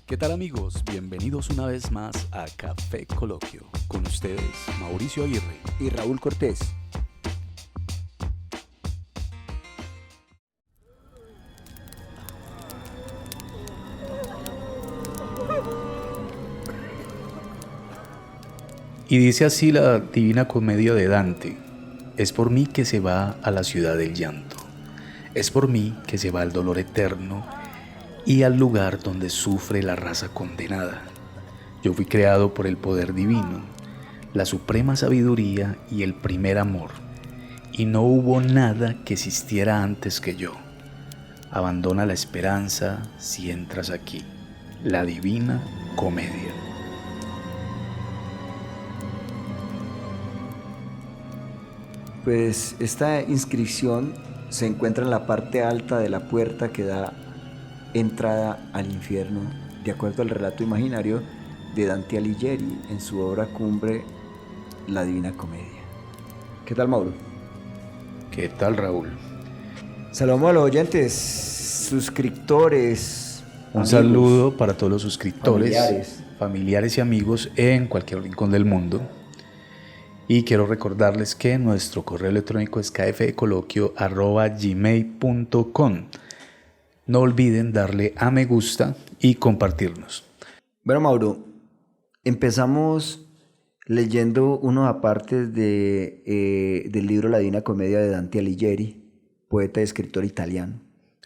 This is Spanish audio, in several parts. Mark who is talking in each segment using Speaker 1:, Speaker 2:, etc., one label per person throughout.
Speaker 1: ¿Qué tal amigos? Bienvenidos una vez más a Café Coloquio. Con ustedes, Mauricio Aguirre
Speaker 2: y Raúl Cortés.
Speaker 1: Y dice así la Divina Comedia de Dante: es por mí que se va a la ciudad del llanto, es por mí que se va al dolor eterno y al lugar donde sufre la raza condenada. Yo fui creado por el poder divino, la suprema sabiduría y el primer amor, y no hubo nada que existiera antes que yo. Abandona la esperanza si entras aquí. La Divina Comedia.
Speaker 2: Pues esta inscripción se encuentra en la parte alta de la puerta que da entrada al infierno, de acuerdo al relato imaginario de Dante Alighieri en su obra cumbre La Divina Comedia. ¿Qué tal, Mauro?
Speaker 1: ¿Qué tal, Raúl?
Speaker 2: Saludamos a los oyentes, suscriptores.
Speaker 1: Un
Speaker 2: amigos,
Speaker 1: saludo para todos los suscriptores, familiares y amigos en cualquier rincón del mundo. Y quiero recordarles que nuestro correo electrónico es kfecoloquio@gmail.com. No olviden darle a me gusta y compartirnos.
Speaker 2: Bueno, Mauro, empezamos leyendo unos apartes del libro La Divina Comedia de Dante Alighieri, poeta y escritor italiano.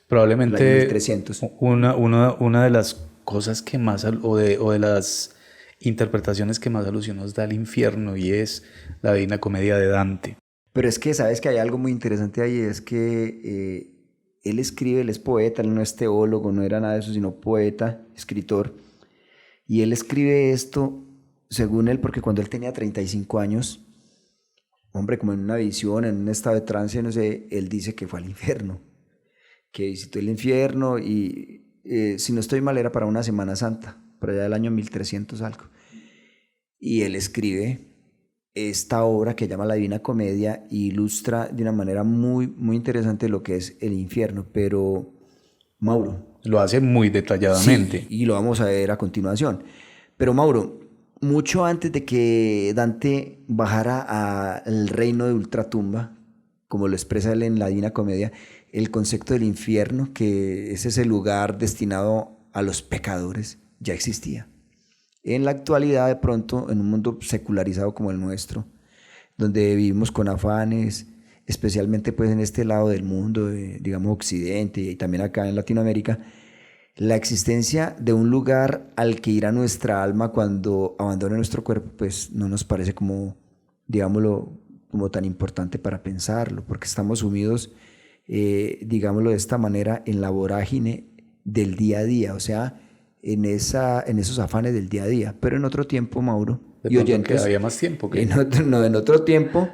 Speaker 1: Probablemente
Speaker 2: 1300.
Speaker 1: una de las cosas que más, o de las interpretaciones que más alusión nos da al infierno, y es la Divina Comedia de Dante.
Speaker 2: Pero es que sabes que hay algo muy interesante ahí, es que él escribe, él es poeta, él no es teólogo, no era nada de eso, sino poeta, escritor. Y él escribe esto, según él, porque cuando él tenía 35 años, hombre, como en una visión, en un estado de trance, no sé, él dice que fue al infierno, que visitó el infierno y, si no estoy mal, era para una Semana Santa, por allá del año 1300 algo. Y él escribe esta obra que llama La Divina Comedia e ilustra de una manera muy, muy interesante lo que es el infierno. Pero, Mauro,
Speaker 1: lo hace muy detalladamente.
Speaker 2: Sí, y lo vamos a ver a continuación. Pero, Mauro, mucho antes de que Dante bajara al reino de ultratumba, como lo expresa él en La Divina Comedia, el concepto del infierno, que es ese lugar destinado a los pecadores, ya existía. En la actualidad, de pronto, en un mundo secularizado como el nuestro, donde vivimos con afanes, especialmente pues en este lado del mundo, digamos Occidente y también acá en Latinoamérica, la existencia de un lugar al que irá nuestra alma cuando abandone nuestro cuerpo, pues no nos parece como, digámoslo, como tan importante para pensarlo, porque estamos sumidos, digámoslo de esta manera, en la vorágine del día a día, o sea, en esos afanes del día a día. Pero en otro tiempo, Mauro y oyentes,
Speaker 1: había más tiempo que...
Speaker 2: en otro tiempo,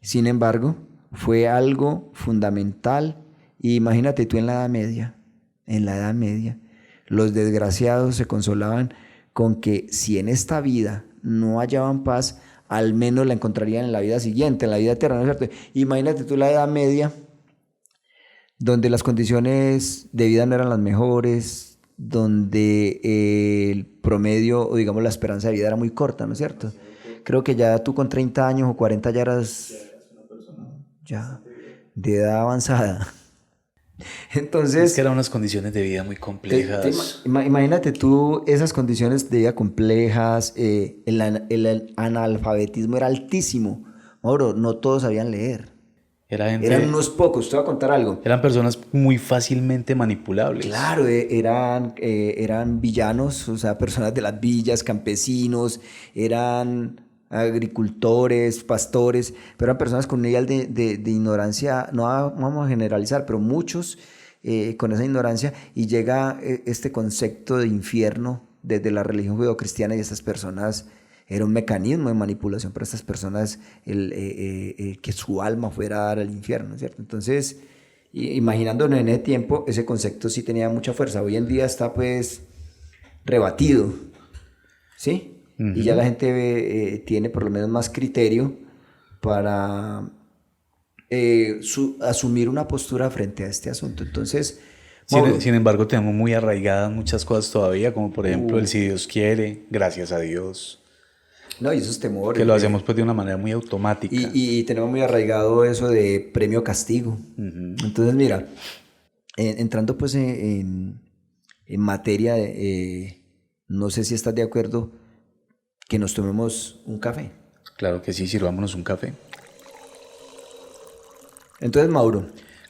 Speaker 2: sin embargo, fue algo fundamental. Y imagínate tú en la Edad Media, los desgraciados se consolaban con que si en esta vida no hallaban paz, al menos la encontrarían en la vida siguiente, en la vida eterna, ¿no es cierto? Imagínate tú la Edad Media, donde las condiciones de vida no eran las mejores, donde el promedio, o digamos la esperanza de vida era muy corta, ¿no es cierto? Creo que ya tú con 30 años o 40 ya eras ya de edad avanzada. Entonces,
Speaker 1: es que eran unas condiciones de vida muy complejas.
Speaker 2: Imagínate tú esas condiciones de vida complejas, el analfabetismo era altísimo. Mauro, no todos sabían leer. Eran unos pocos, te voy a contar algo.
Speaker 1: Eran personas muy fácilmente manipulables.
Speaker 2: Claro, eran villanos, o sea, personas de las villas, campesinos, eran agricultores, pastores, pero eran personas con un nivel de ignorancia, no vamos a generalizar, pero muchos con esa ignorancia, y llega este concepto de infierno desde la religión judeocristiana, y estas personas era un mecanismo de manipulación para estas personas, que su alma fuera a dar al infierno, ¿cierto? Entonces, imaginándonos en ese tiempo, ese concepto sí tenía mucha fuerza. Hoy en día está pues rebatido, ¿sí? Uh-huh. Y ya la gente tiene por lo menos más criterio para asumir una postura frente a este asunto. Entonces, Mauro.
Speaker 1: Sin embargo, tenemos muy arraigadas muchas cosas todavía, como por ejemplo el si Dios quiere, gracias a Dios,
Speaker 2: No, y esos
Speaker 1: que
Speaker 2: temores.
Speaker 1: lo hacemos pues de una manera muy automática.
Speaker 2: Y tenemos muy arraigado eso de premio-castigo. Entonces, mira, entrando pues en materia, no sé si estás de acuerdo que nos tomemos un café.
Speaker 1: Claro que sí, sirvámonos un café.
Speaker 2: Entonces, Mauro,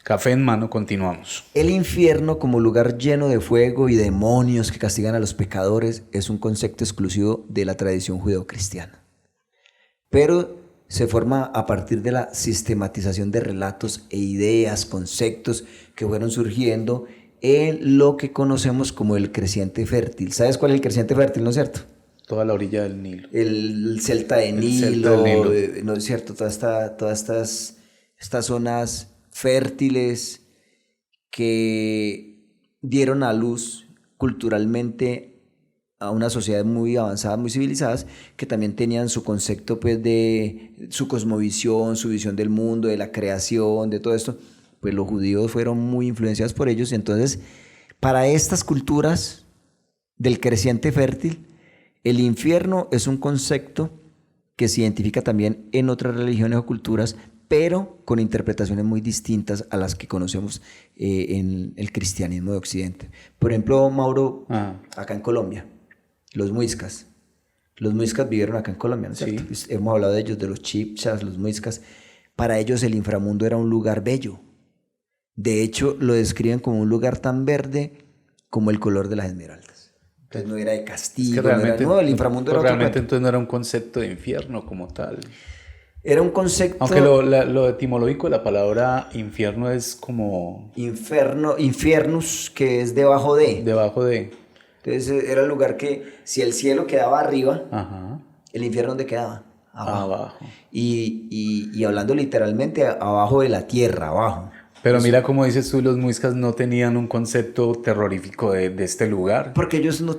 Speaker 1: Café en mano, continuamos.
Speaker 2: el infierno como lugar lleno de fuego y demonios que castigan a los pecadores es un concepto exclusivo de la tradición judeocristiana. Pero se forma a partir de la sistematización de relatos e ideas, conceptos que fueron surgiendo en lo que conocemos como el creciente fértil. ¿Sabes cuál es el creciente fértil, no es cierto?
Speaker 1: Toda la orilla del Nilo.
Speaker 2: El Celta de Nilo, ¿no es cierto? Todas estas zonas fértiles que dieron a luz culturalmente a una sociedad muy avanzada, muy civilizadas, que también tenían su concepto pues de su cosmovisión, su visión del mundo, de la creación, de todo esto. Pues los judíos fueron muy influenciados por ellos, y entonces para estas culturas del creciente fértil, el infierno es un concepto que se identifica también en otras religiones o culturas, pero con interpretaciones muy distintas a las que conocemos en el cristianismo de Occidente. Por ejemplo, Mauro, acá en Colombia, los muiscas. Los muiscas vivieron acá en Colombia, ¿no es cierto? Sí. Hemos hablado de ellos, de los chipchas, los muiscas. Para ellos el inframundo era un lugar bello. De hecho, lo describen como un lugar tan verde como el color de las esmeraldas. Entonces no era de castigo, no, el inframundo era otro
Speaker 1: realmente
Speaker 2: cuento.
Speaker 1: Entonces no era un concepto de infierno como tal.
Speaker 2: Era un concepto...
Speaker 1: Aunque lo etimológico de la palabra infierno es como...
Speaker 2: Infernus, que es debajo de.
Speaker 1: Debajo de.
Speaker 2: Entonces era el lugar que, si el cielo quedaba arriba,
Speaker 1: Ajá.
Speaker 2: ¿El infierno dónde quedaba?
Speaker 1: Abajo.
Speaker 2: Y hablando literalmente, abajo de la tierra, abajo.
Speaker 1: Pero mira, como dices tú, los muiscas no tenían un concepto terrorífico de este lugar.
Speaker 2: Porque ellos no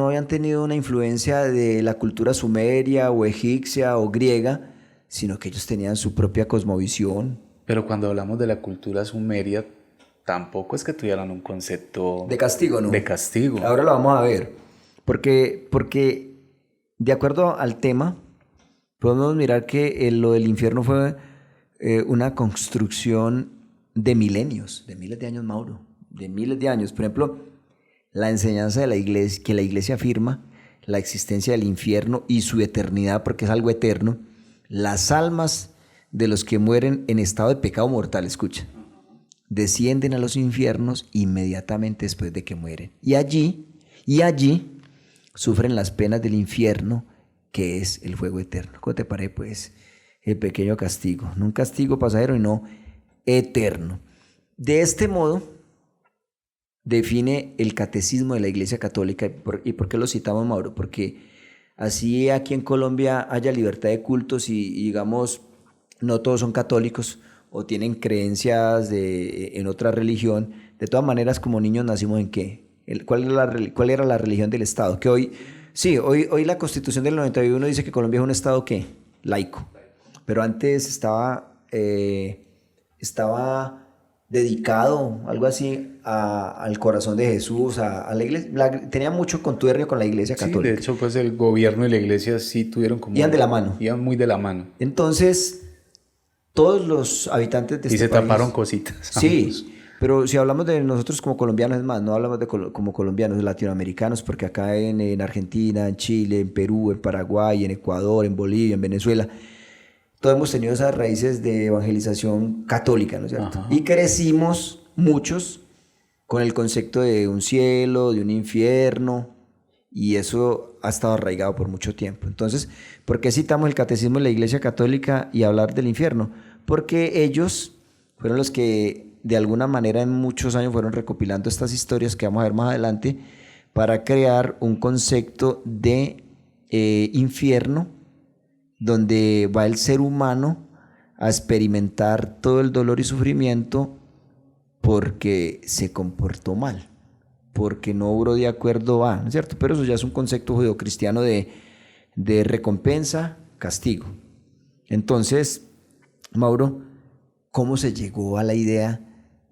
Speaker 2: habían tenido una influencia de la cultura sumeria o egipcia o griega, sino que ellos tenían su propia cosmovisión.
Speaker 1: Pero cuando hablamos de la cultura sumeria, tampoco es que tuvieran un concepto...
Speaker 2: De castigo, ¿no?
Speaker 1: De castigo.
Speaker 2: Ahora lo vamos a ver. Porque de acuerdo al tema, podemos mirar que lo del infierno fue una construcción de milenios, de miles de años, Mauro, de miles de años. Por ejemplo, la enseñanza de la iglesia, que la iglesia afirma la existencia del infierno y su eternidad, porque es algo eterno. Las almas de los que mueren en estado de pecado mortal, escucha, descienden a los infiernos inmediatamente después de que mueren. Y allí sufren las penas del infierno, que es el fuego eterno. ¿Cómo te parece, pues, el pequeño castigo? No un castigo pasajero, sino eterno. De este modo, define el catecismo de la Iglesia Católica. ¿Y por qué lo citamos, Mauro? Porque así aquí en Colombia haya libertad de cultos y digamos, no todos son católicos o tienen creencias en otra religión. De todas maneras, como niños nacimos ¿en qué? ¿Cuál era la religión del Estado? Que hoy la Constitución del 91 dice que Colombia es un Estado ¿qué? Laico. Pero antes estaba dedicado, algo así, al corazón de Jesús, a la iglesia. Tenía mucho contubernio con la Iglesia Católica.
Speaker 1: Sí, de hecho, pues el gobierno y la iglesia sí tuvieron como...
Speaker 2: Iban de la mano.
Speaker 1: Iban muy de la mano.
Speaker 2: Entonces, todos los habitantes de
Speaker 1: este país... Y se taparon cositas.
Speaker 2: Sí, ambos. Pero si hablamos de nosotros como colombianos, es más, no hablamos como colombianos latinoamericanos, porque acá en Argentina, en Chile, en Perú, en Paraguay, en Ecuador, en Bolivia, en Venezuela... todos hemos tenido esas raíces de evangelización católica, ¿no es cierto? Ajá. Y crecimos muchos con el concepto de un cielo, de un infierno, y eso ha estado arraigado por mucho tiempo. Entonces, ¿por qué citamos el catecismo de la Iglesia Católica y hablar del infierno? Porque ellos fueron los que de alguna manera en muchos años fueron recopilando estas historias que vamos a ver más adelante para crear un concepto de infierno, donde va el ser humano a experimentar todo el dolor y sufrimiento porque se comportó mal, porque no obró de acuerdo a, ¿no es cierto? Pero eso ya es un concepto judeocristiano de recompensa, castigo. Entonces, Mauro, ¿cómo se llegó a la idea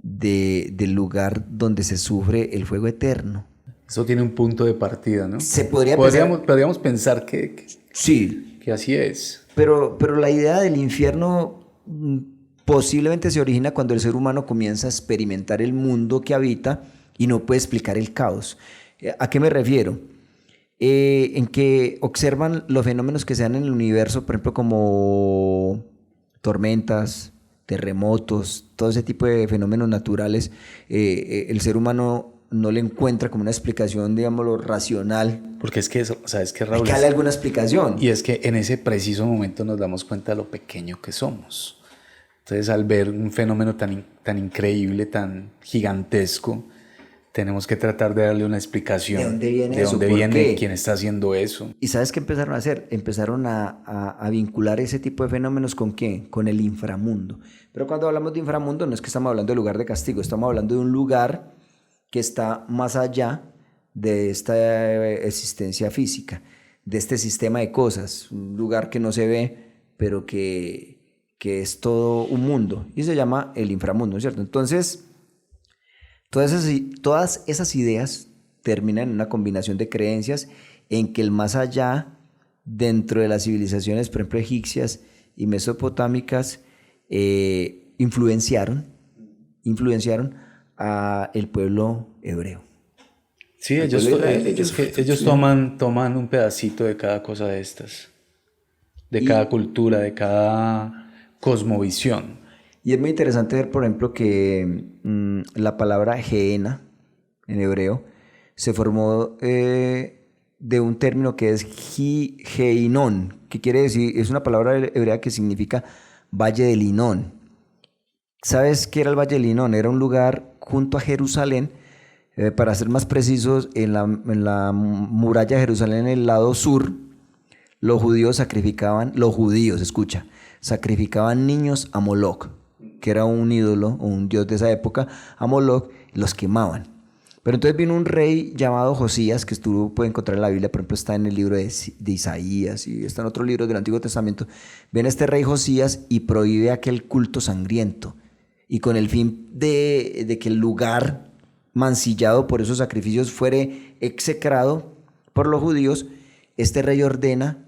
Speaker 2: del lugar donde se sufre el fuego eterno.
Speaker 1: Eso tiene un punto de partida, ¿no?
Speaker 2: Se podríamos
Speaker 1: pensar que,
Speaker 2: sí,
Speaker 1: que así es.
Speaker 2: pero la idea del infierno posiblemente se origina cuando el ser humano comienza a experimentar el mundo que habita y no puede explicar el caos. ¿A qué me refiero? En que observan los fenómenos que se dan en el universo, por ejemplo, como tormentas, terremotos, todo ese tipo de fenómenos naturales. El ser humano no le encuentra como una explicación, digámoslo, racional.
Speaker 1: Porque es que, ¿sabes qué, Raúl?
Speaker 2: Hay que darle alguna explicación.
Speaker 1: Y es que en ese preciso momento nos damos cuenta de lo pequeño que somos. Entonces, al ver un fenómeno tan increíble, tan gigantesco, tenemos que tratar de darle una explicación.
Speaker 2: ¿De dónde viene eso?
Speaker 1: ¿De dónde viene? ¿Quién está haciendo eso?
Speaker 2: ¿Y sabes qué empezaron a hacer? Empezaron a vincular ese tipo de fenómenos ¿con qué? Con el inframundo. Pero cuando hablamos de inframundo no es que estamos hablando de lugar de castigo, estamos hablando de un lugar que está más allá de esta existencia física, de este sistema de cosas, un lugar que no se ve, pero que es todo un mundo, y se llama el inframundo, ¿cierto? Entonces, todas esas ideas terminan en una combinación de creencias en que el más allá, dentro de las civilizaciones, por ejemplo, egipcias y mesopotámicas, influenciaron a el pueblo hebreo.
Speaker 1: Sí, ellos toman un pedacito de cada cosa de estas, de cada cultura, de cada cosmovisión.
Speaker 2: Y es muy interesante ver, por ejemplo, que la palabra Gehenna, en hebreo, se formó de un término que es Geinon, que quiere decir, es una palabra hebrea que significa Valle del Hinón. ¿Sabes qué era el Valle del Hinón? Era un lugar junto a Jerusalén, para ser más precisos, en la muralla de Jerusalén, en el lado sur, los judíos sacrificaban niños a Moloch, que era un ídolo o un dios de esa época. A Moloch los quemaban. Pero entonces vino un rey llamado Josías, que puede encontrar en la Biblia, por ejemplo, está en el libro de Isaías y está en otros libros del Antiguo Testamento. Viene este rey Josías y prohíbe aquel culto sangriento. Y con el fin de que el lugar mancillado por esos sacrificios fuere execrado por los judíos, este rey ordena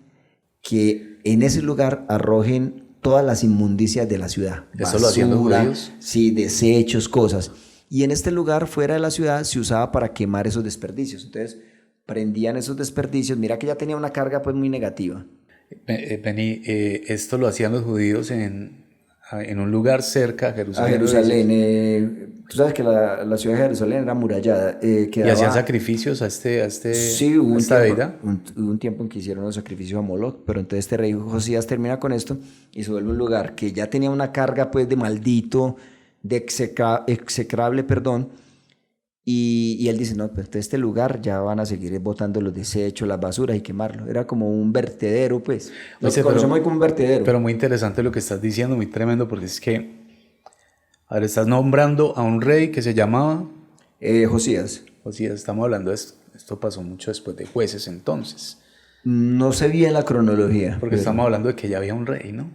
Speaker 2: que en ese lugar arrojen todas las inmundicias de la ciudad.
Speaker 1: ¿Eso lo hacían los judíos?
Speaker 2: Sí, desechos, cosas. Y en este lugar, fuera de la ciudad, se usaba para quemar esos desperdicios. Entonces, prendían esos desperdicios. Mira que ya tenía una carga pues muy negativa.
Speaker 1: Benny, esto lo hacían los judíos en un lugar cerca a Jerusalén.
Speaker 2: A Jerusalén. Tú sabes que la ciudad de Jerusalén era amurallada.
Speaker 1: ¿Y hacían sacrificios a
Speaker 2: Sí, hubo
Speaker 1: esta deidad?
Speaker 2: Un tiempo en que hicieron los sacrificios a Moloch, pero entonces este rey Josías termina con esto y se vuelve un lugar que ya tenía una carga pues de maldito, de execrable, y él dice, no, pues este lugar ya van a seguir botando los desechos, las basuras y quemarlo. Era como un vertedero, pues. Lo conocemos hoy como un vertedero.
Speaker 1: Pero muy interesante lo que estás diciendo, muy tremendo, porque es que, a ver, estás nombrando a un rey que se llamaba...
Speaker 2: Josías.
Speaker 1: Josías, estamos hablando de esto pasó mucho después de Jueces entonces.
Speaker 2: No sé bien la cronología.
Speaker 1: Porque estamos hablando de que ya había un rey, ¿no?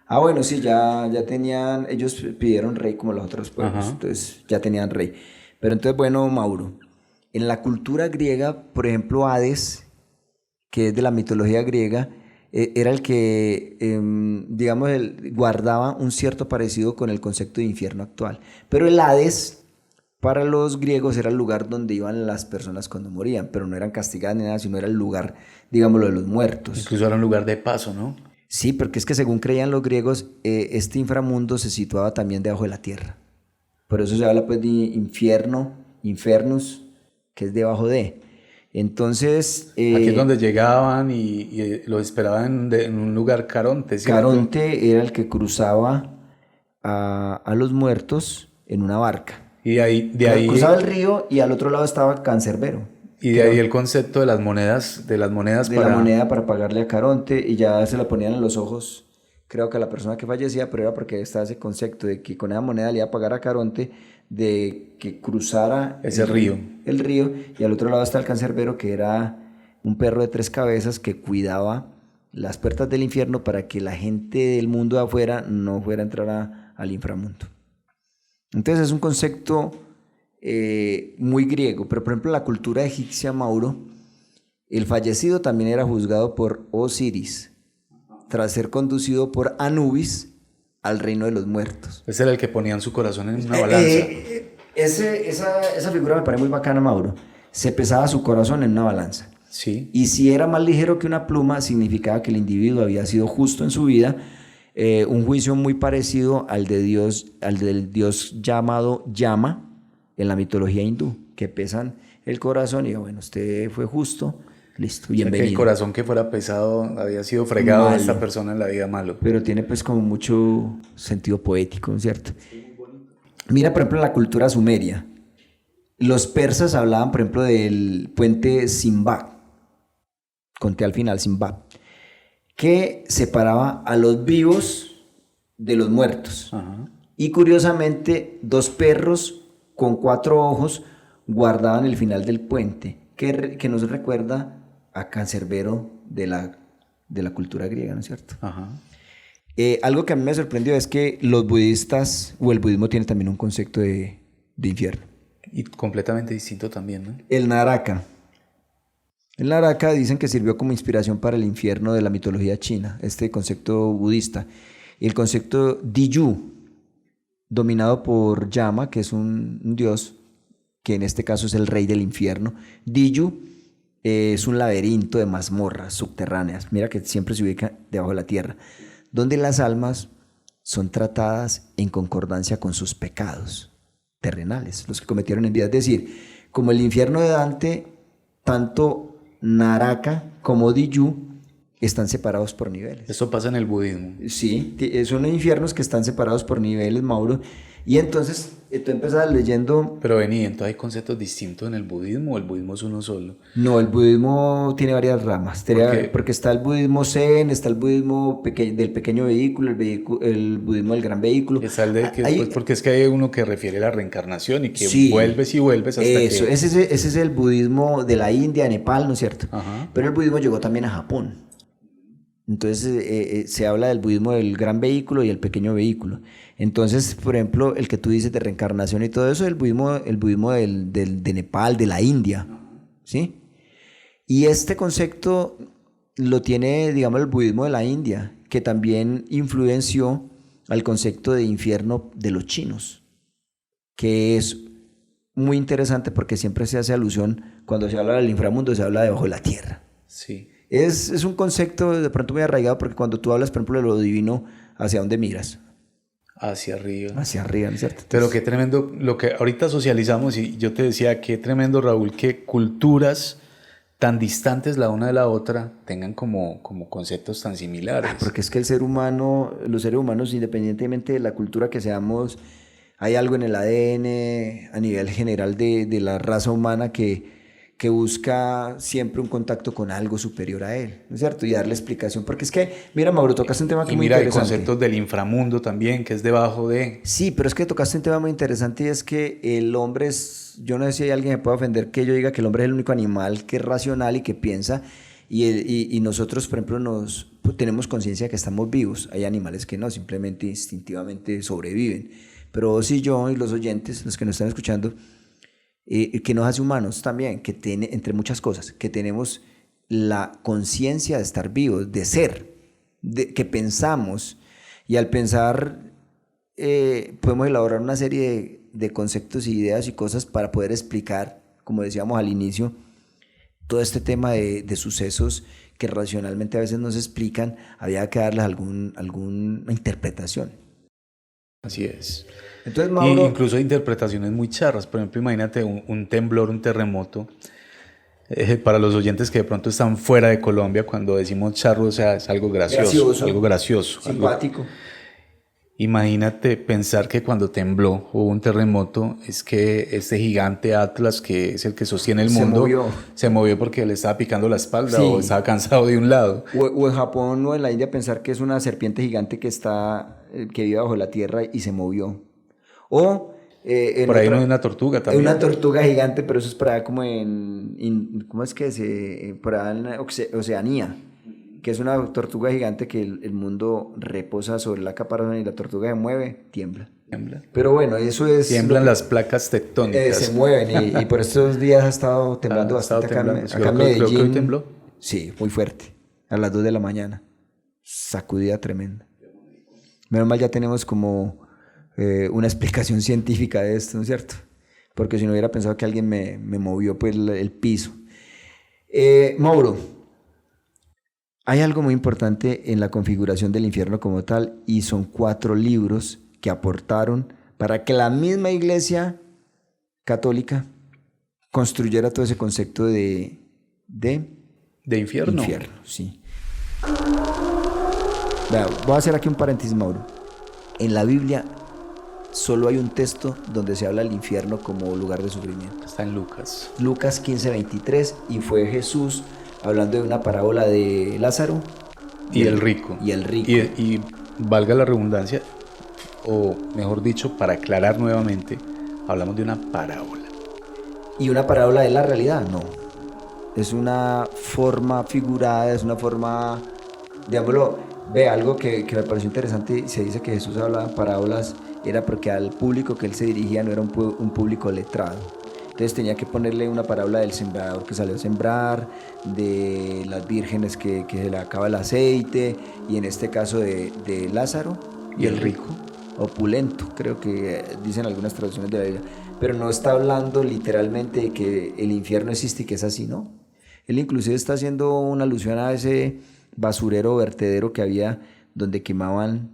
Speaker 2: Ah, bueno, sí, ya tenían, ellos pidieron rey como los otros pueblos,
Speaker 1: Ajá.
Speaker 2: Entonces ya tenían rey. Pero entonces, bueno, Mauro, en la cultura griega, por ejemplo, Hades, que es de la mitología griega, era el que, digamos, guardaba un cierto parecido con el concepto de infierno actual. Pero el Hades, para los griegos, era el lugar donde iban las personas cuando morían, pero no eran castigadas ni nada, sino era el lugar, digámoslo, de los muertos.
Speaker 1: Incluso era un lugar de paso, ¿no?
Speaker 2: Sí, porque es que según creían los griegos, este inframundo se situaba también debajo de la tierra. Por eso se habla pues de infierno, infernus, que es debajo de. Entonces...
Speaker 1: aquí es donde llegaban y los esperaban en un lugar Caronte, ¿cierto?
Speaker 2: Caronte era el que cruzaba a los muertos en una barca.
Speaker 1: Y de ahí
Speaker 2: cruzaba el río y al otro lado estaba Cancerbero.
Speaker 1: Y de ahí el concepto de las monedas
Speaker 2: la moneda para pagarle a Caronte, y ya se la ponían en los ojos, creo que a la persona que fallecía, pero era porque estaba ese concepto de que con esa moneda le iba a pagar a Caronte de que cruzara
Speaker 1: ese río.
Speaker 2: El río, y al otro lado está el Cancerbero, que era un perro de 3 cabezas que cuidaba las puertas del infierno para que la gente del mundo de afuera no fuera a entrar al inframundo. Entonces es un concepto muy griego, pero por ejemplo en la cultura egipcia, Mauro, el fallecido también era juzgado por Osiris, tras ser conducido por Anubis al reino de los muertos.
Speaker 1: Ese era el que ponían su corazón en una balanza.
Speaker 2: Esa figura me parece muy bacana, Mauro. Se pesaba su corazón en una balanza.
Speaker 1: Sí.
Speaker 2: Y si era más ligero que una pluma, significaba que el individuo había sido justo en su vida. Un juicio muy parecido al del dios llamado Yama en la mitología hindú, que pesan el corazón y bueno, usted fue justo, listo, bienvenido.
Speaker 1: O sea, que el corazón que fuera pesado había sido fregado
Speaker 2: Malo.
Speaker 1: a esta persona en la vida malo.
Speaker 2: Pero tiene pues como mucho sentido poético, ¿no es cierto? Mira, por ejemplo, la cultura sumeria. Los persas hablaban, por ejemplo, del puente Simbab, conté al final Simbab, que separaba a los vivos de los muertos.
Speaker 1: Ajá.
Speaker 2: Y curiosamente, dos perros con 4 ojos guardaban el final del puente, que nos recuerda a Cancerbero de la cultura griega, ¿no es cierto?
Speaker 1: Ajá.
Speaker 2: Algo que a mí me sorprendió es que los budistas, o el budismo tiene también un concepto de infierno.
Speaker 1: Y completamente distinto también, ¿no?
Speaker 2: El Naraka. El Naraka dicen que sirvió como inspiración para el infierno de la mitología china, este concepto budista. Y el concepto Diyu, dominado por Yama, que es un dios, que en este caso es el rey del infierno. Diyu es un laberinto de mazmorras subterráneas, mira que siempre se ubica debajo de la tierra, donde las almas son tratadas en concordancia con sus pecados terrenales, los que cometieron en vida. Es decir, como el infierno de Dante, tanto Naraka como Diyu están separados por niveles.
Speaker 1: Eso pasa en el budismo.
Speaker 2: Sí, son infiernos que están separados por niveles, Mauro. Y entonces tú empezás leyendo...
Speaker 1: Pero vení, entonces hay conceptos distintos en el budismo o el budismo es uno solo.
Speaker 2: No, el budismo tiene varias ramas. Porque está el budismo zen, está el budismo del pequeño vehículo, el budismo del gran vehículo.
Speaker 1: Está el de pues porque es que hay uno que refiere a la reencarnación y que
Speaker 2: sí,
Speaker 1: vuelves y vuelves hasta
Speaker 2: eso,
Speaker 1: que...
Speaker 2: Ese es el budismo de la India, de Nepal, ¿no es cierto?
Speaker 1: Ajá.
Speaker 2: Pero el budismo llegó también a Japón. Entonces se habla del budismo del gran vehículo y el pequeño vehículo. Entonces, por ejemplo, el que tú dices de reencarnación y todo eso, el budismo de Nepal, de la India, ¿sí? Y este concepto lo tiene, digamos, el budismo de la India, que también influenció al concepto de infierno de los chinos, que es muy interesante porque siempre se hace alusión, cuando se habla del inframundo, se habla debajo de la tierra.
Speaker 1: Sí.
Speaker 2: Es un concepto de pronto muy arraigado porque cuando tú hablas, por ejemplo, de lo divino, ¿hacia dónde miras?
Speaker 1: Hacia arriba.
Speaker 2: Hacia arriba, ¿no es cierto?
Speaker 1: Pero qué tremendo, lo que ahorita socializamos, y yo te decía, qué tremendo, Raúl, que culturas tan distantes la una de la otra tengan como conceptos tan similares.
Speaker 2: Porque es que los seres humanos, independientemente de la cultura que seamos, hay algo en el ADN a nivel general de la raza humana que busca siempre un contacto con algo superior a él, ¿no es cierto? Y darle explicación, porque es que, mira, Mauro, tocaste un tema que es muy interesante. Y
Speaker 1: mira, hay conceptos del inframundo también, que es debajo de...
Speaker 2: Sí, pero es que tocaste un tema muy interesante y es que el hombre es, yo no sé si hay alguien que pueda ofender que yo diga que el hombre es el único animal que es racional y que piensa, y nosotros, por ejemplo, tenemos conciencia de que estamos vivos. Hay animales que no, simplemente instintivamente sobreviven. Pero vos y yo y los oyentes, los que nos están escuchando, que nos hace humanos también, que tiene, entre muchas cosas, que tenemos la conciencia de estar vivos, de ser, que pensamos, y al pensar podemos elaborar una serie de conceptos y ideas y cosas para poder explicar, como decíamos al inicio, todo este tema de sucesos que racionalmente a veces no se explican, había que darles alguna interpretación.
Speaker 1: Así es.
Speaker 2: Entonces, Mauro,
Speaker 1: y incluso interpretaciones muy charras. Por ejemplo, imagínate un temblor, un terremoto. Para los oyentes que de pronto están fuera de Colombia, cuando decimos charro, o sea, es algo gracioso. Algo gracioso.
Speaker 2: Simpático.
Speaker 1: Imagínate pensar que cuando tembló, hubo un terremoto, es que este gigante Atlas, que es el que sostiene el mundo, se movió porque le estaba picando la espalda, sí, o estaba cansado de un lado.
Speaker 2: O en Japón o en la India pensar que es una serpiente gigante que vive bajo la tierra y se movió. O
Speaker 1: por ahí no hay una tortuga también.
Speaker 2: Una tortuga gigante, pero eso es por allá como ¿cómo es que por allá en Oceanía, que es una tortuga gigante que el mundo reposa sobre la caparazón y la tortuga se mueve, tiembla. Pero bueno, eso es...
Speaker 1: Tiemblan las placas tectónicas.
Speaker 2: Se mueven y por estos días ha estado temblando bastante acá en Medellín.
Speaker 1: Creo que hoy tembló.
Speaker 2: Sí, muy fuerte, a las 2 de la mañana. Sacudida tremenda. Menos mal ya tenemos como una explicación científica de esto, ¿no es cierto? Porque si no hubiera pensado que alguien me movió pues el piso. Mauro, hay algo muy importante en la configuración del infierno como tal y son 4 libros que aportaron para que la misma Iglesia Católica construyera todo ese concepto de
Speaker 1: infierno.
Speaker 2: Infierno, sí. Vea, voy a hacer aquí un paréntesis, Mauro. En la Biblia solo hay un texto donde se habla del infierno como lugar de sufrimiento.
Speaker 1: Está en Lucas.
Speaker 2: Lucas 15:23, y fue Jesús hablando de una parábola de Lázaro
Speaker 1: y el rico.
Speaker 2: Y el rico.
Speaker 1: Y valga la redundancia, o mejor dicho, para aclarar nuevamente, hablamos de una parábola.
Speaker 2: ¿Y una parábola de la realidad? No. Es una forma figurada, es una forma, digámoslo, ve, algo que me pareció interesante, se dice que Jesús hablaba en parábolas, era porque al público que él se dirigía no era un público letrado. Entonces tenía que ponerle una parábola del sembrador que salió a sembrar, de las vírgenes que se le acaba el aceite, y en este caso de Lázaro
Speaker 1: y el rico.
Speaker 2: Opulento, creo que dicen algunas traducciones de la Biblia, pero no está hablando literalmente de que el infierno existe y que es así, ¿no? Él inclusive está haciendo una alusión a ese basurero o vertedero que había donde quemaban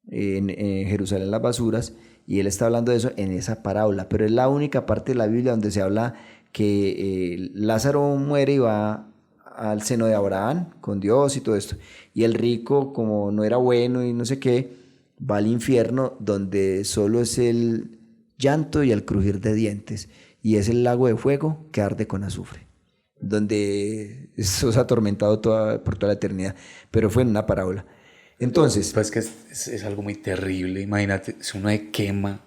Speaker 2: en Jerusalén las basuras, y él está hablando de eso en esa parábola, pero es la única parte de la Biblia donde se habla que Lázaro muere y va al seno de Abraham con Dios y todo esto, y el rico, como no era bueno y no sé qué, va al infierno donde solo es el llanto y el crujir de dientes, y es el lago de fuego que arde con azufre, donde eso es atormentado por toda la eternidad, pero fue en una parábola. Entonces...
Speaker 1: Pues que es algo muy terrible, imagínate, si uno se quema.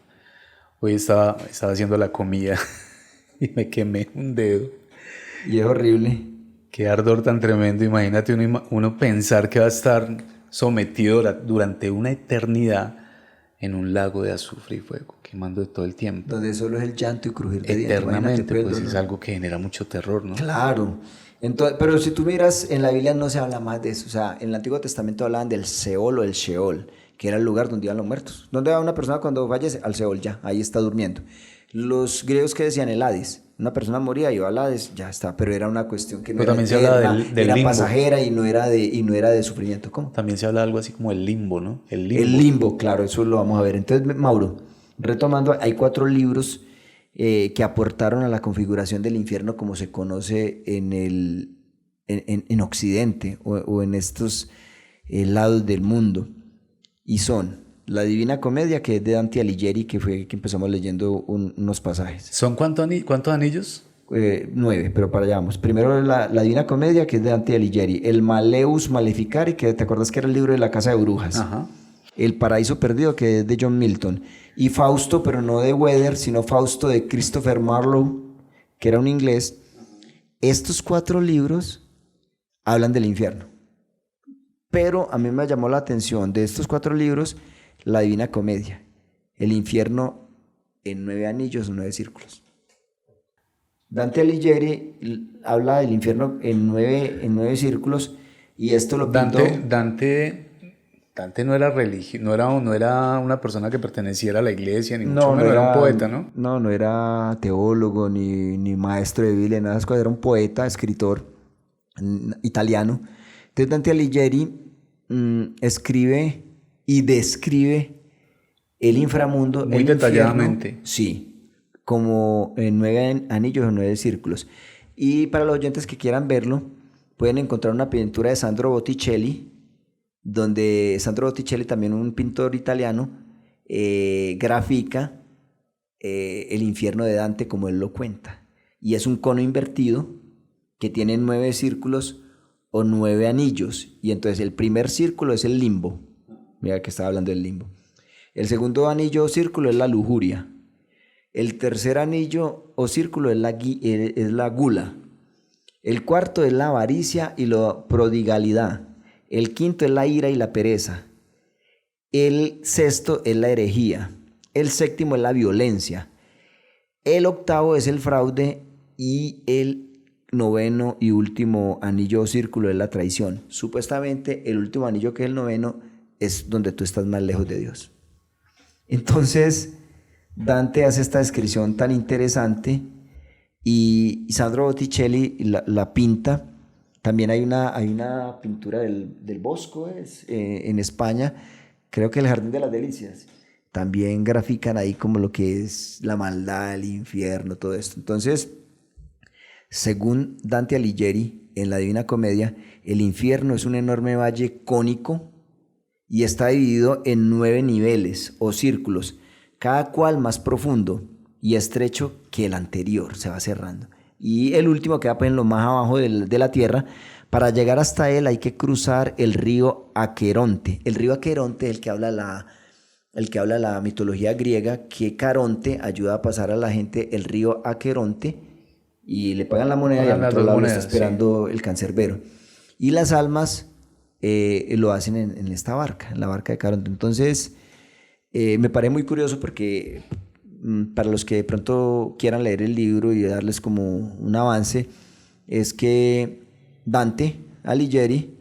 Speaker 1: Hoy estaba haciendo la comida y me quemé un dedo.
Speaker 2: Y es horrible.
Speaker 1: Qué ardor tan tremendo, imagínate uno pensar que va a estar sometido durante una eternidad en un lago de azufre y fuego, quemando todo el tiempo.
Speaker 2: Donde solo es el llanto y crujir de dientes.
Speaker 1: Eternamente, pues es algo que genera mucho terror, ¿no?
Speaker 2: Claro. Entonces, pero si tú miras, en la Biblia no se habla más de eso. O sea, en el Antiguo Testamento hablaban del Seol o el Sheol, que era el lugar donde iban los muertos. ¿Dónde va una persona cuando fallece? Al Seol, ya, ahí está durmiendo. Los griegos que decían el Hades, una persona moría, iba al Hades, ya está, pero era una cuestión que no era eterna, era limbo. Pasajera y no era de sufrimiento. ¿Cómo?
Speaker 1: También se habla de algo así como el limbo, ¿no?
Speaker 2: El limbo, claro, eso lo vamos a ver. Entonces, Mauro, retomando, hay 4 libros que aportaron a la configuración del infierno como se conoce en Occidente o en estos lados del mundo, y son La Divina Comedia, que es de Dante Alighieri, que fue que empezamos leyendo unos pasajes.
Speaker 1: ¿Son cuántos anillos?
Speaker 2: 9, pero para allá vamos. Primero la Divina Comedia, que es de Dante Alighieri. El Maleus Maleficari, que te acuerdas que era el libro de la casa de brujas.
Speaker 1: Ajá.
Speaker 2: El Paraíso Perdido, que es de John Milton. Y Fausto, pero no de Weather, sino Fausto de Christopher Marlowe, que era un inglés. Estos 4 libros hablan del infierno. Pero a mí me llamó la atención de estos 4 libros La Divina Comedia, el infierno en 9 anillos o 9 círculos. Dante Alighieri habla del infierno en 9 círculos, y esto lo pintó...
Speaker 1: Dante no era no era una persona que perteneciera a la iglesia, ni mucho menos, era un poeta, ¿no?
Speaker 2: No era teólogo, ni maestro de Biblia, nada, era un poeta, escritor italiano. Entonces Dante Alighieri escribe y describe el inframundo
Speaker 1: muy detalladamente.
Speaker 2: Infierno, sí, como en 9 anillos o 9 círculos. Y para los oyentes que quieran verlo, pueden encontrar una pintura de Sandro Botticelli, donde Sandro Botticelli, también un pintor italiano, grafica el infierno de Dante como él lo cuenta. Y es un cono invertido que tiene 9 círculos o 9 anillos. Y entonces el primer círculo es el limbo. Mira que estaba hablando del limbo. El segundo anillo o círculo es la lujuria. El tercer anillo o círculo es la gula. El cuarto es la avaricia y la prodigalidad. El quinto es la ira y la pereza. El sexto es la herejía. El séptimo es la violencia. El octavo es el fraude y el noveno y último anillo o círculo es la traición. Supuestamente el último anillo, que es el noveno, es donde tú estás más lejos de Dios. Entonces, Dante hace esta descripción tan interesante y Sandro Botticelli la pinta. También hay una pintura del Bosco en España, creo que el Jardín de las Delicias. También grafican ahí como lo que es la maldad, el infierno, todo esto. Entonces, según Dante Alighieri, en la Divina Comedia, el infierno es un enorme valle cónico y está dividido en 9 niveles o círculos, cada cual más profundo y estrecho que el anterior, se va cerrando. Y el último queda pues en lo más abajo de la tierra. Para llegar hasta él hay que cruzar el río Aqueronte. El río Aqueronte es el que habla la mitología griega, que Caronte ayuda a pasar a la gente el río Aqueronte y le pagan la moneda y al otro lado está esperando el cancerbero. Y las almas lo hacen en esta barca, en la barca de Caronte. Entonces, me parece muy curioso porque para los que de pronto quieran leer el libro y darles como un avance, es que Dante Alighieri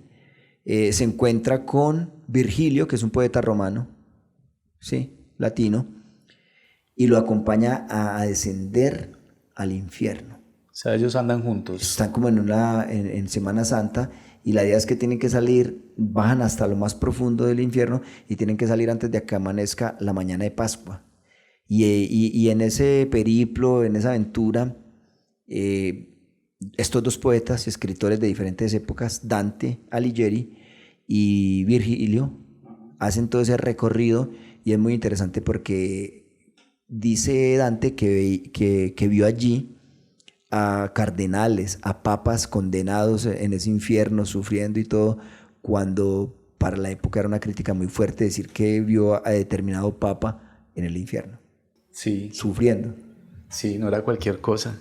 Speaker 2: se encuentra con Virgilio, que es un poeta romano, sí, latino, y lo acompaña a descender al infierno.
Speaker 1: O sea, ellos andan juntos.
Speaker 2: Están como en Semana Santa, y la idea es que tienen que salir, bajan hasta lo más profundo del infierno y tienen que salir antes de que amanezca la mañana de Pascua. Y en ese periplo, en esa aventura, estos dos poetas y escritores de diferentes épocas, Dante Alighieri y Virgilio, hacen todo ese recorrido, y es muy interesante porque dice Dante que vio allí a cardenales, a papas condenados en ese infierno, sufriendo y todo, cuando para la época era una crítica muy fuerte decir que vio a determinado papa en el infierno.
Speaker 1: Sí.
Speaker 2: Sufriendo.
Speaker 1: Sí, no era cualquier cosa.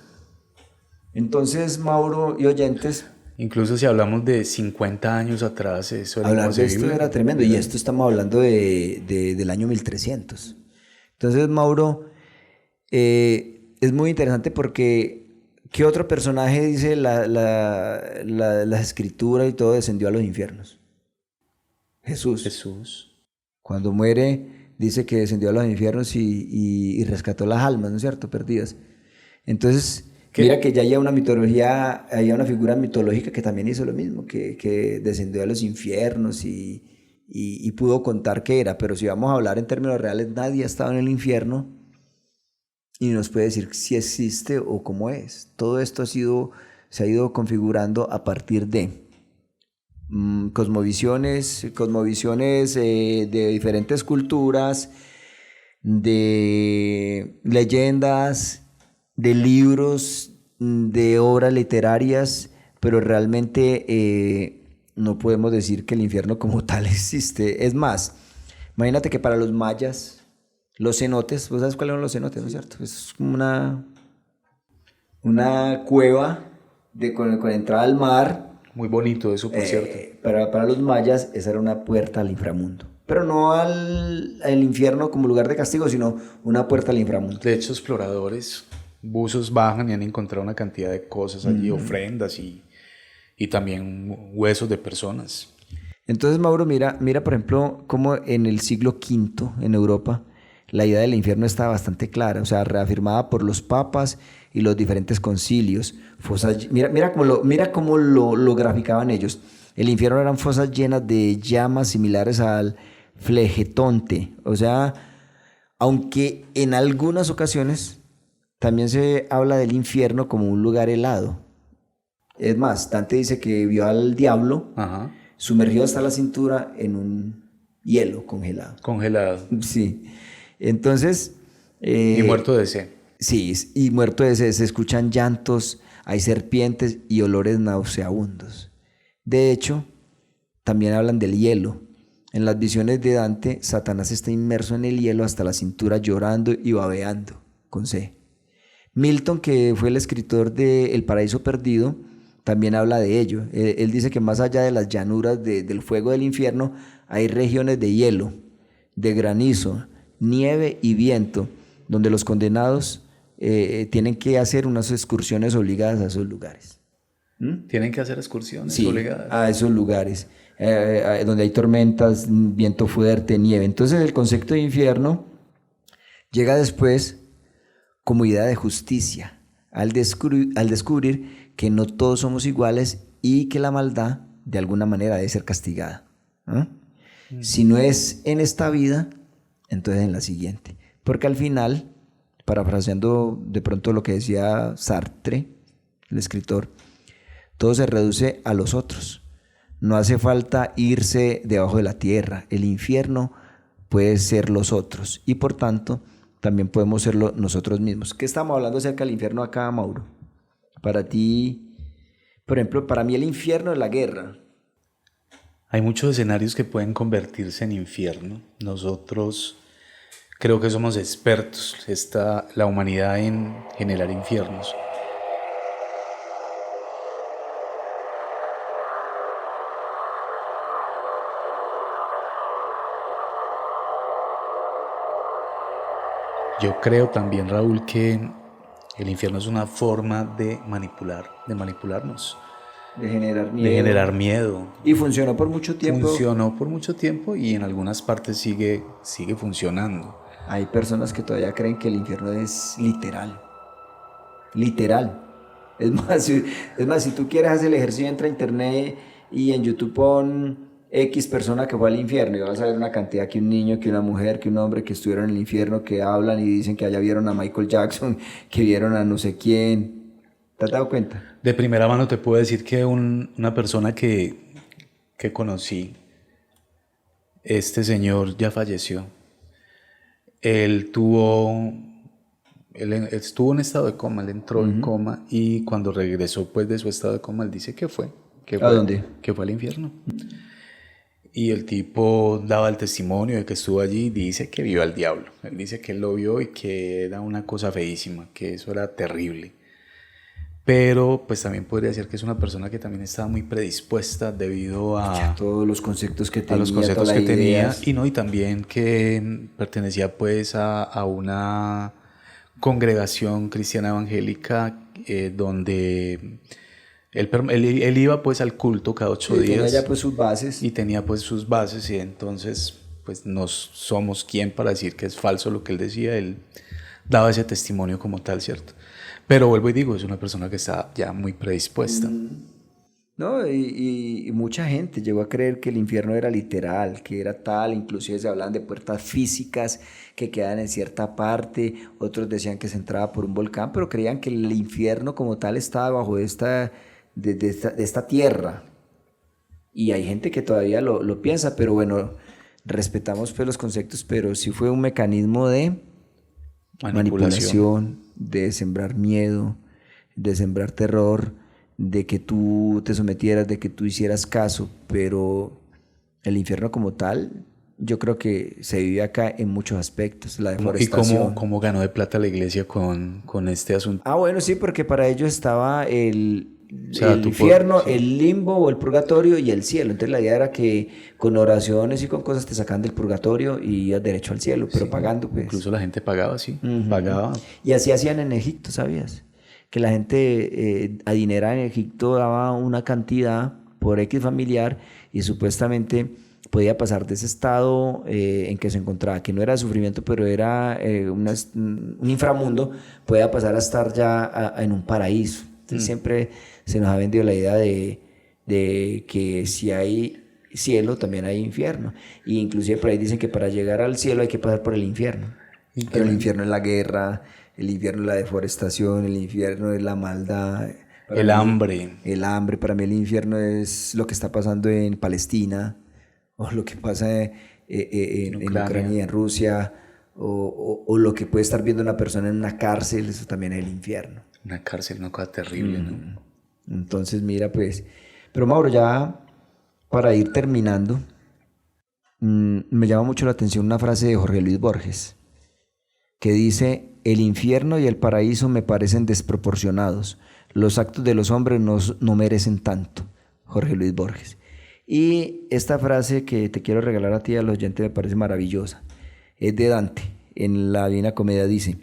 Speaker 2: Entonces, Mauro y oyentes,
Speaker 1: incluso si hablamos de 50 años atrás, eso era
Speaker 2: hablar de esto
Speaker 1: inconcebible.
Speaker 2: era tremendo, y esto estamos hablando del año 1300. Entonces, Mauro, es muy interesante porque ¿qué otro personaje dice la escritura y todo descendió a los infiernos? Jesús.
Speaker 1: Jesús.
Speaker 2: Cuando muere, dice que descendió a los infiernos y rescató las almas, ¿no es cierto?, perdidas. Entonces, mira que ya hay una mitología, hay una figura mitológica que también hizo lo mismo, que descendió a los infiernos y pudo contar qué era. Pero si vamos a hablar en términos reales, nadie ha estado en el infierno y nos puede decir si existe o cómo es. Todo esto se ha ido configurando a partir de cosmovisiones de diferentes culturas, de leyendas, de libros, de obras literarias, pero realmente no podemos decir que el infierno como tal existe. Es más, imagínate que para los mayas, los cenotes, ¿vos sabes cuáles son los cenotes, no es cierto? Es como una cueva con entrada al mar.
Speaker 1: Muy bonito eso, por cierto.
Speaker 2: Para los mayas esa era una puerta al inframundo. Pero no al infierno como lugar de castigo, sino una puerta al inframundo.
Speaker 1: De hecho, exploradores, buzos bajan y han encontrado una cantidad de cosas allí, ofrendas y también huesos de personas.
Speaker 2: Entonces, Mauro, mira por ejemplo, cómo en el siglo V en Europa la idea del infierno está bastante clara, o sea, reafirmada por los papas y los diferentes concilios. Mira cómo lo graficaban ellos. El infierno eran fosas llenas de llamas similares al flegetonte. O sea, aunque en algunas ocasiones también se habla del infierno como un lugar helado. Es más, Dante dice que vio al diablo sumergido hasta la cintura en un hielo congelado.
Speaker 1: Congelado.
Speaker 2: Sí. Entonces...
Speaker 1: y muerto de sed.
Speaker 2: Sí, y muerto de sed. Se escuchan llantos, hay serpientes y olores nauseabundos. De hecho, también hablan del hielo. En las visiones de Dante, Satanás está inmerso en el hielo hasta la cintura, llorando y babeando con sed. Milton, que fue el escritor de El Paraíso Perdido, también habla de ello. Él dice que más allá de las llanuras del fuego del infierno hay regiones de hielo, de granizo, nieve y viento, donde los condenados tienen que hacer unas excursiones obligadas a esos lugares.
Speaker 1: Tienen que hacer excursiones
Speaker 2: Sí,
Speaker 1: obligadas.
Speaker 2: a esos lugares, donde hay tormentas, viento fuerte, nieve. Entonces el concepto de infierno llega después como idea de justicia, al descubrir que no todos somos iguales y que la maldad de alguna manera debe ser castigada. Si no es en esta vida, entonces en la siguiente. Porque al final, parafraseando de pronto lo que decía Sartre, el escritor, todo se reduce a los otros. No hace falta irse debajo de la tierra. El infierno puede ser los otros y por tanto también podemos serlo nosotros mismos. ¿Qué estamos hablando acerca del infierno acá, Mauro? Para ti, por ejemplo, para mí el infierno es la guerra.
Speaker 1: Hay muchos escenarios que pueden convertirse en infierno. Nosotros creo que somos expertos, la humanidad, en generar infiernos. Yo creo también, Raúl, que el infierno es una forma de manipularnos,
Speaker 2: De generar
Speaker 1: de
Speaker 2: miedo.
Speaker 1: generar miedo.
Speaker 2: Y funcionó por mucho tiempo.
Speaker 1: Funcionó por mucho tiempo y en algunas partes sigue funcionando.
Speaker 2: Hay personas que todavía creen que el infierno es literal. Literal. Es más, si tú quieres hacer el ejercicio, entra a internet y en YouTube pon X persona que fue al infierno y vas a ver una cantidad, que un niño, que una mujer, que un hombre que estuvieron en el infierno, que hablan y dicen que allá vieron a Michael Jackson, que vieron a no sé quién. ¿Te has dado cuenta?
Speaker 1: De primera mano te puedo decir que una persona que conocí, este señor ya falleció. Él estuvo en estado de coma, él entró en coma y cuando regresó pues de su estado de coma, él dice que fue.
Speaker 2: ¿A dónde?
Speaker 1: Que fue al infierno. Y el tipo daba el testimonio de que estuvo allí y dice que vio al diablo. Él dice que él lo vio y que era una cosa feísima, que eso era terrible. Pero pues también podría ser que es una persona que también estaba muy predispuesta debido a
Speaker 2: todos los conceptos que tenía,
Speaker 1: a los conceptos
Speaker 2: todas
Speaker 1: que
Speaker 2: las
Speaker 1: tenía
Speaker 2: ideas.
Speaker 1: y también que pertenecía pues a una congregación cristiana evangélica donde él iba pues al culto cada 8 días.
Speaker 2: Tenía ya pues sus bases.
Speaker 1: Y tenía pues sus bases y entonces pues no somos quien para decir que es falso lo que él decía. Él daba ese testimonio como tal, ¿cierto? Pero vuelvo y digo, es una persona que está ya muy predispuesta.
Speaker 2: No, y mucha gente llegó a creer que el infierno era literal, que era tal, inclusive se hablaban de puertas físicas que quedaban en cierta parte, otros decían que se entraba por un volcán, pero creían que el infierno como tal estaba bajo de esta tierra. Y hay gente que todavía lo piensa, pero bueno, respetamos pues los conceptos, pero sí fue un mecanismo de manipulación, de sembrar miedo, de sembrar terror, de que tú te sometieras, de que tú hicieras caso, pero el infierno como tal, yo creo que se vive acá en muchos aspectos, la deforestación.
Speaker 1: ¿Y cómo ganó de plata la iglesia con este asunto?
Speaker 2: Ah, bueno, sí, porque para ellos estaba el
Speaker 1: sea,
Speaker 2: infierno,
Speaker 1: sí,
Speaker 2: el limbo o el purgatorio y el cielo. Entonces la idea era que con oraciones y con cosas te sacan del purgatorio y ibas derecho al cielo, pero
Speaker 1: sí,
Speaker 2: pagando pues.
Speaker 1: Incluso la gente pagaba, sí,
Speaker 2: Ujú.
Speaker 1: pagaba.
Speaker 2: Y así hacían en Egipto, ¿sabías? Que la gente adinerada en Egipto daba una cantidad por X familiar y supuestamente podía pasar de ese estado en que se encontraba, que no era sufrimiento, pero era un inframundo, podía pasar a estar ya en un paraíso. Entonces siempre se nos ha vendido la idea de que si hay cielo, también hay infierno. Y inclusive por ahí dicen que para llegar al cielo hay que pasar por el infierno. Pero el infierno es la guerra, el infierno es la deforestación, el infierno es la maldad.
Speaker 1: El hambre.
Speaker 2: El hambre, para mí el infierno es lo que está pasando en Palestina, o lo que pasa en Ucrania y en Rusia, o lo que puede estar viendo una persona en una cárcel, eso también es el infierno.
Speaker 1: Una cárcel, una cosa terrible, ¿no?
Speaker 2: Entonces, mira, pues. Pero Mauro, ya para ir terminando, me llama mucho la atención una frase de Jorge Luis Borges, que dice: el infierno y el paraíso me parecen desproporcionados. Los actos de los hombres no merecen tanto. Jorge Luis Borges. Y esta frase que te quiero regalar a ti y a los oyentes me parece maravillosa. Es de Dante. En la Divina Comedia dice: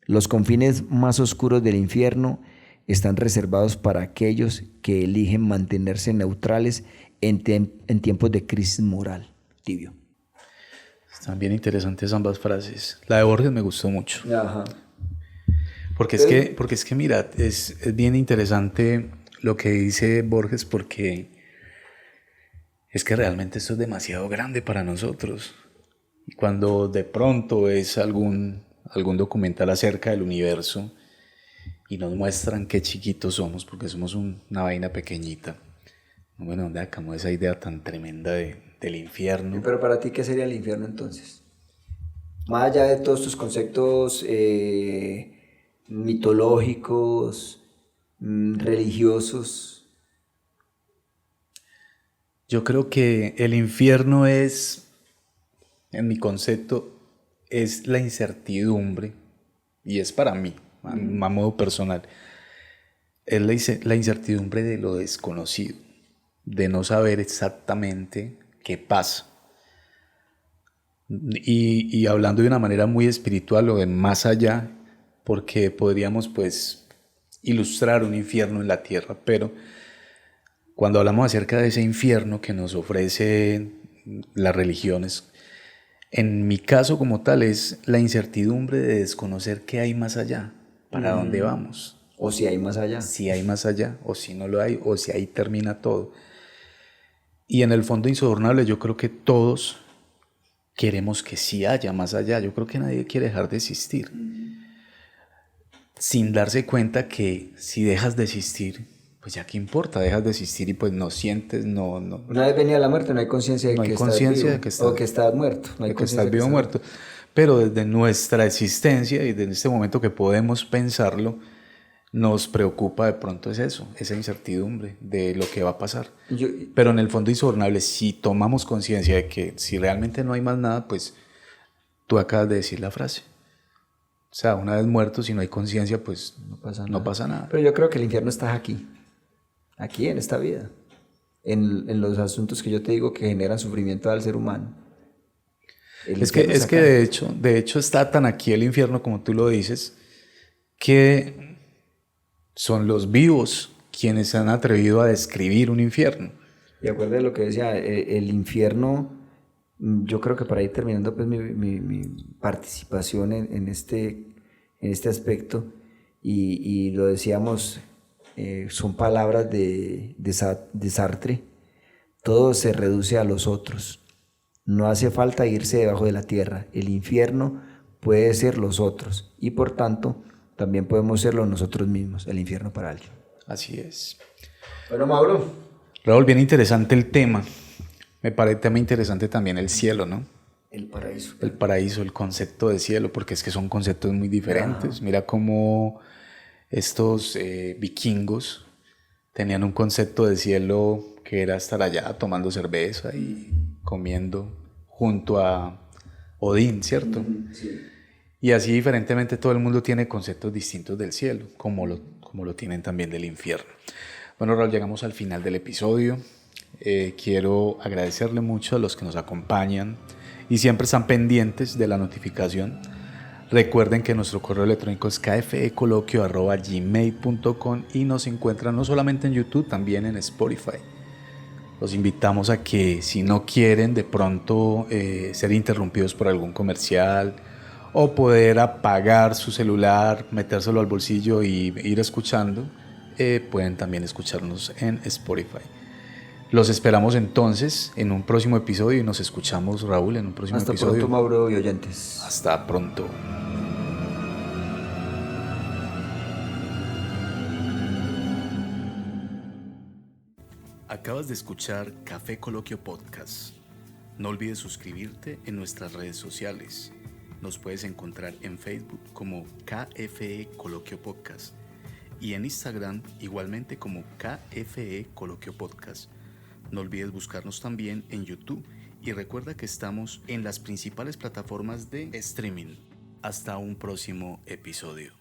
Speaker 2: los confines más oscuros del infierno están reservados para aquellos que eligen mantenerse neutrales en tiempos de crisis moral. Tibio.
Speaker 1: Están bien interesantes ambas frases. La de Borges me gustó mucho.
Speaker 2: Ajá.
Speaker 1: Porque es que mira, es bien interesante lo que dice Borges, porque es que realmente esto es demasiado grande para nosotros. Y cuando de pronto ves algún documental acerca del universo y nos muestran qué chiquitos somos, porque somos una vaina pequeñita. Bueno, ¿dónde sacamos esa idea tan tremenda del infierno?
Speaker 2: Pero para ti, ¿qué sería el infierno entonces? Más allá de todos tus conceptos mitológicos, religiosos.
Speaker 1: Yo creo que el infierno es, en mi concepto, es la incertidumbre, y es para mí, a modo personal, es la incertidumbre de lo desconocido, de no saber exactamente qué pasa. Y hablando de una manera muy espiritual o de más allá, porque podríamos pues ilustrar un infierno en la tierra, pero cuando hablamos acerca de ese infierno que nos ofrecen las religiones, en mi caso como tal es la incertidumbre de desconocer qué hay más allá, para dónde vamos.
Speaker 2: O si hay más allá.
Speaker 1: Si hay más allá, o si no lo hay, o si ahí termina todo. Y en el fondo insobornable yo creo que todos queremos que sí haya más allá. Yo creo que nadie quiere dejar de existir. Sin darse cuenta que si dejas de existir, pues ya qué importa, dejas de existir y pues no sientes, no.
Speaker 2: Una vez venía la muerte, no hay conciencia de
Speaker 1: No hay
Speaker 2: que estás
Speaker 1: conciencia
Speaker 2: vivo
Speaker 1: de que estás,
Speaker 2: o que estás muerto. No hay
Speaker 1: de que
Speaker 2: conciencia
Speaker 1: estás vivo o muerto. Pero desde nuestra existencia y desde este momento que podemos pensarlo, nos preocupa de pronto es eso, esa incertidumbre de lo que va a pasar. Pero en el fondo insobornable, si tomamos conciencia de que si realmente no hay más nada, pues tú acabas de decir la frase. O sea, una vez muerto, si no hay conciencia, pues no pasa nada.
Speaker 2: Pero yo creo que el infierno está aquí en esta vida, en los asuntos que yo te digo que generan sufrimiento al ser humano.
Speaker 1: Es que de hecho está tan aquí el infierno como tú lo dices, que son los vivos quienes se han atrevido a describir un infierno.
Speaker 2: Y acuérdate de lo que decía, el infierno, yo creo que para ir terminando pues mi participación en este aspecto, y lo decíamos, son palabras de Sartre: todo se reduce a los otros. No hace falta irse debajo de la tierra. El infierno puede ser los otros y por tanto también podemos serlo nosotros mismos, el infierno para alguien.
Speaker 1: Así es.
Speaker 2: Bueno, Mauro.
Speaker 1: Raúl, bien interesante el tema. Me parece tema interesante también el cielo, ¿no?
Speaker 2: El paraíso.
Speaker 1: El paraíso, el concepto de cielo, porque es que son conceptos muy diferentes. Mira cómo estos vikingos tenían un concepto de cielo que era estar allá tomando cerveza y comiendo junto a Odín, ¿cierto?
Speaker 2: Sí.
Speaker 1: Y así diferentemente todo el mundo tiene conceptos distintos del cielo, como lo tienen también del infierno. Bueno, Raúl, llegamos al final del episodio. Quiero agradecerle mucho a los que nos acompañan y siempre están pendientes de la notificación. Recuerden que nuestro correo electrónico es kfecoloquio@gmail.com y nos encuentran no solamente en YouTube, también en Spotify. Los invitamos a que, si no quieren de pronto ser interrumpidos por algún comercial o poder apagar su celular, metérselo al bolsillo y ir escuchando, pueden también escucharnos en Spotify. Los esperamos entonces en un próximo episodio y nos escuchamos, Raúl, en un próximo episodio.
Speaker 2: Hasta pronto, Mauro y oyentes.
Speaker 1: Hasta pronto. Acabas de escuchar Café Coloquio Podcast. No olvides suscribirte en nuestras redes sociales. Nos puedes encontrar en Facebook como KFE Coloquio Podcast y en Instagram igualmente como KFE Coloquio Podcast. No olvides buscarnos también en YouTube y recuerda que estamos en las principales plataformas de streaming. Hasta un próximo episodio.